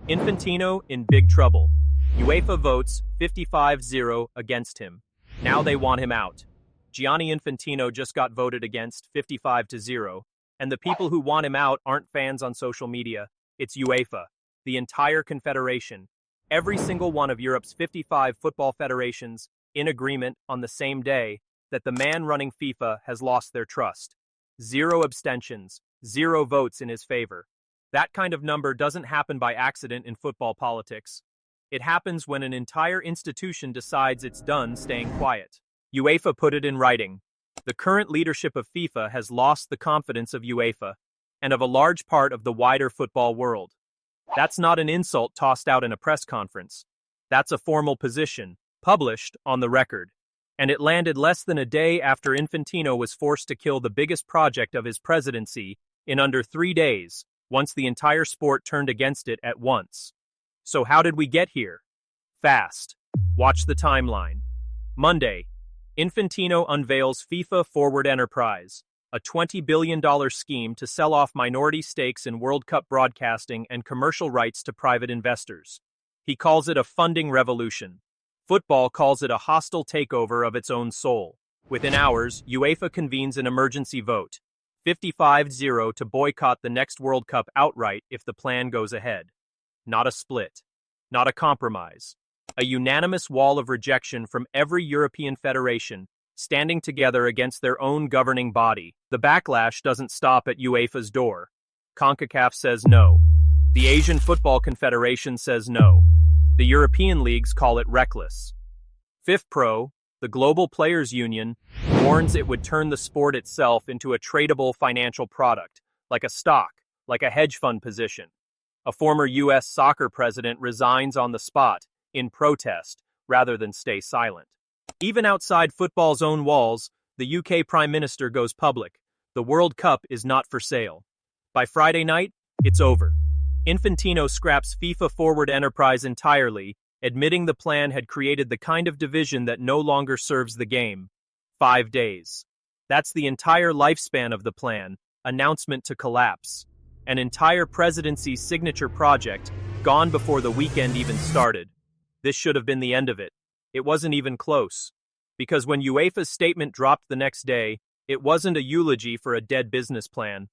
Infantino in big trouble. UEFA votes 55-0 against him. Now they want him out. Gianni Infantino just got voted against 55-0, and the people who want him out aren't fans on social media. It's UEFA, the entire confederation. Every single one of Europe's 55 football federations in agreement on the same day that the man running FIFA has lost their trust. 0 abstentions, 0 votes in his favor. That kind of number doesn't happen by accident in football politics. It happens when an entire institution decides it's done staying quiet. UEFA put it in writing. The current leadership of FIFA has lost the confidence of UEFA and of a large part of the wider football world. That's not an insult tossed out in a press conference. That's a formal position, published on the record. And it landed less than a day after Infantino was forced to kill the biggest project of his presidency in under 3 days, once the entire sport turned against it at once. So how did we get here? Fast. Watch the timeline. Monday, Infantino unveils FIFA Forward Enterprise, a $20 billion scheme to sell off minority stakes in World Cup broadcasting and commercial rights to private investors. He calls it a funding revolution. Football calls it a hostile takeover of its own soul. Within hours, UEFA convenes an emergency vote, 55-0, to boycott the next World Cup outright if the plan goes ahead. Not a split. Not a compromise. A unanimous wall of rejection from every European federation, standing together against their own governing body. The backlash doesn't stop at UEFA's door. CONCACAF says no. The Asian Football Confederation says no. The European leagues call it reckless. FIFPro, the Global Players Union, warns it would turn the sport itself into a tradable financial product, like a stock, like a hedge fund position. A former U.S. soccer president resigns on the spot, in protest, rather than stay silent. Even outside football's own walls, the UK Prime Minister goes public. The World Cup is not for sale. By Friday night, it's over. Infantino scraps FIFA Forward Enterprise entirely, admitting the plan had created the kind of division that no longer serves the game. 5 days. That's the entire lifespan of the plan, announcement to collapse. An entire presidency signature project, gone before the weekend even started. This should have been the end of it. It wasn't even close. Because when UEFA's statement dropped the next day, it wasn't a eulogy for a dead business plan.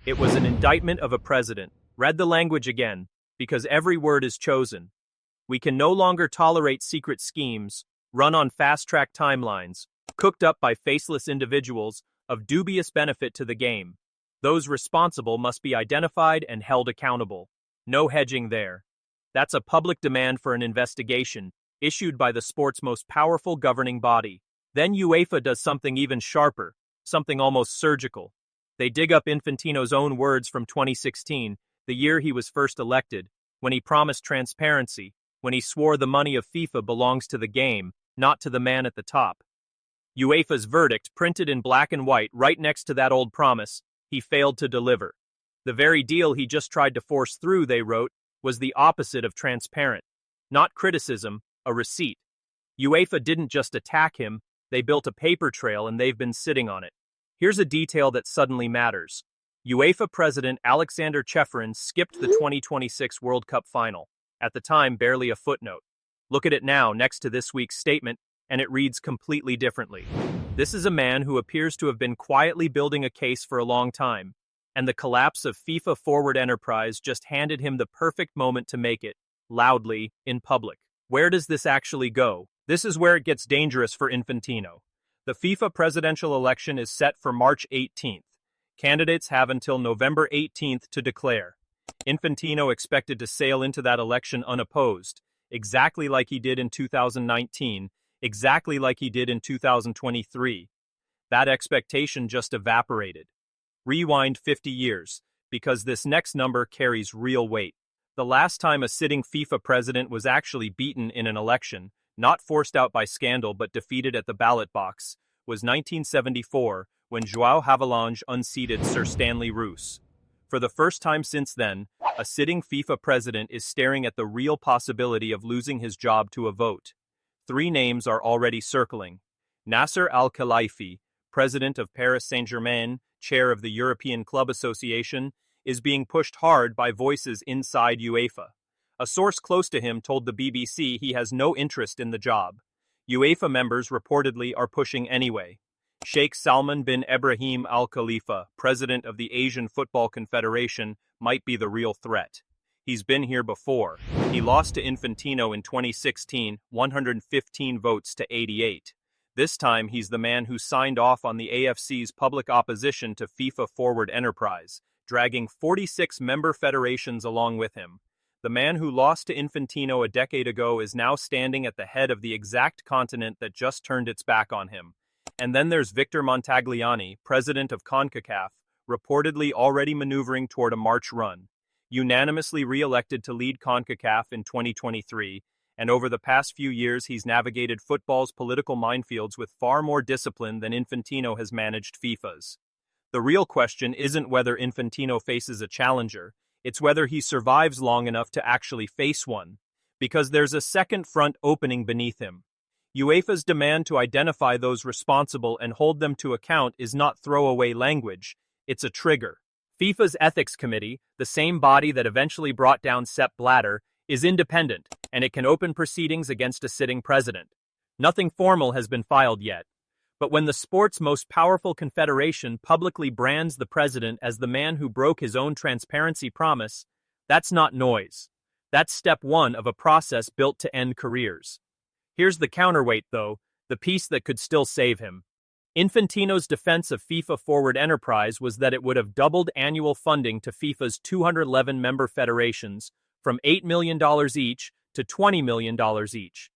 It was an indictment of a president. Read the language again, because every word is chosen. We can no longer tolerate secret schemes, run on fast-track timelines, cooked up by faceless individuals, of dubious benefit to the game. Those responsible must be identified and held accountable. No hedging there. That's a public demand for an investigation, issued by the sport's most powerful governing body. Then UEFA does something even sharper, something almost surgical. They dig up Infantino's own words from 2016, the year he was first elected, when he promised transparency, when he swore the money of FIFA belongs to the game, not to the man at the top. UEFA's verdict, printed in black and white right next to that old promise, he failed to deliver. The very deal he just tried to force through, they wrote, was the opposite of transparent. Not criticism, a receipt. UEFA didn't just attack him, they built a paper trail and they've been sitting on it. Here's a detail that suddenly matters. UEFA President Alexander Cheferin skipped the 2026 World Cup final, at the time barely a footnote. Look at it now next to this week's statement, and it reads completely differently. This is a man who appears to have been quietly building a case for a long time, and the collapse of FIFA Forward Enterprise just handed him the perfect moment to make it, loudly, in public. Where does this actually go? This is where it gets dangerous for Infantino. The FIFA presidential election is set for March 18th. Candidates have until November 18th to declare. Infantino expected to sail into that election unopposed, exactly like he did in 2019, exactly like he did in 2023. That expectation just evaporated. Rewind 50 years, because this next number carries real weight. The last time a sitting FIFA president was actually beaten in an election, not forced out by scandal but defeated at the ballot box, was 1974, when João Havelange unseated Sir Stanley Roos. For the first time since then, a sitting FIFA president is staring at the real possibility of losing his job to a vote. 3 names are already circling. Nasser Al-Khelaifi, president of Paris Saint-Germain, chair of the European Club Association, is being pushed hard by voices inside UEFA. A source close to him told the BBC he has no interest in the job. UEFA members reportedly are pushing anyway. Sheikh Salman bin Ebrahim Al Khalifa, president of the Asian Football Confederation, might be the real threat. He's been here before. He lost to Infantino in 2016, 115 votes to 88. This time he's the man who signed off on the AFC's public opposition to FIFA Forward Enterprise, dragging 46 member federations along with him. The man who lost to Infantino a decade ago is now standing at the head of the exact continent that just turned its back on him. And then there's Victor Montagliani, president of CONCACAF, reportedly already maneuvering toward a March run. Unanimously re-elected to lead CONCACAF in 2023, and over the past few years he's navigated football's political minefields with far more discipline than Infantino has managed FIFA's. The real question isn't whether Infantino faces a challenger, it's whether he survives long enough to actually face one, because there's a second front opening beneath him. UEFA's demand to identify those responsible and hold them to account is not throwaway language, it's a trigger. FIFA's Ethics Committee, the same body that eventually brought down Sepp Blatter, is independent, and it can open proceedings against a sitting president. Nothing formal has been filed yet. But when the sport's most powerful confederation publicly brands the president as the man who broke his own transparency promise, that's not noise. That's step one of a process built to end careers. Here's the counterweight, though, the piece that could still save him. Infantino's defense of FIFA Forward Enterprise was that it would have doubled annual funding to FIFA's 211 member federations from $8 million each to $20 million each.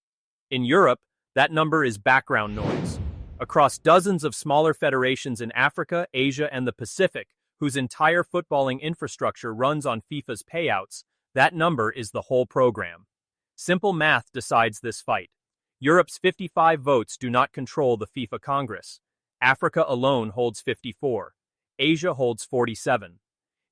In Europe, that number is background noise. Across dozens of smaller federations in Africa, Asia, and the Pacific, whose entire footballing infrastructure runs on FIFA's payouts, that number is the whole program. Simple math decides this fight. Europe's 55 votes do not control the FIFA Congress. Africa alone holds 54. Asia holds 47.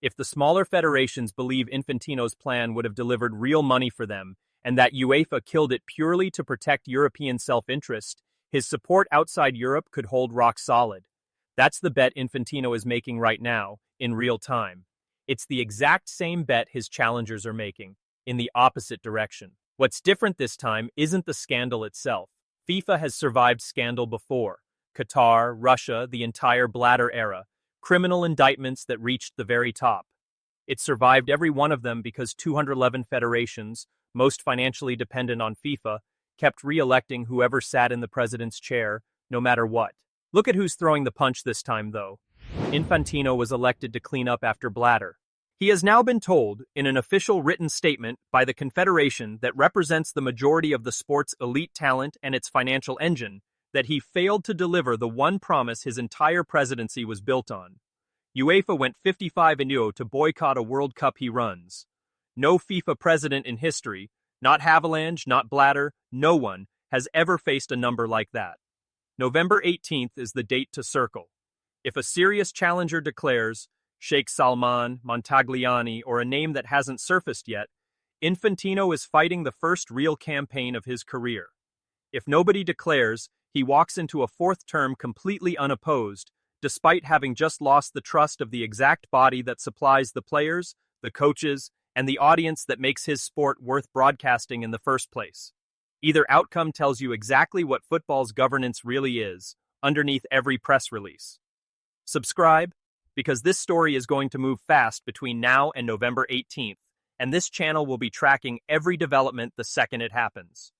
If the smaller federations believe Infantino's plan would have delivered real money for them, and that UEFA killed it purely to protect European self-interest, his support outside Europe could hold rock solid. That's the bet Infantino is making right now, in real time. It's the exact same bet his challengers are making, in the opposite direction. What's different this time isn't the scandal itself. FIFA has survived scandal before. Qatar, Russia, the entire Blatter era. Criminal indictments that reached the very top. It survived every one of them because 211 federations, most financially dependent on FIFA, kept re-electing whoever sat in the president's chair, no matter what. Look at who's throwing the punch this time, though. Infantino was elected to clean up after Blatter. He has now been told, in an official written statement by the confederation that represents the majority of the sport's elite talent and its financial engine, that he failed to deliver the one promise his entire presidency was built on. UEFA went 55-0 to boycott a World Cup he runs. No FIFA president in history, not Haviland, not Blatter, no one, has ever faced a number like that. November 18th is the date to circle. If a serious challenger declares, Sheikh Salman, Montagliani, or a name that hasn't surfaced yet, Infantino is fighting the first real campaign of his career. If nobody declares, he walks into a fourth term completely unopposed, despite having just lost the trust of the exact body that supplies the players, the coaches, and the audience that makes his sport worth broadcasting in the first place. Either outcome tells you exactly what football's governance really is, underneath every press release. Subscribe, because this story is going to move fast between now and November 18th, and this channel will be tracking every development the second it happens.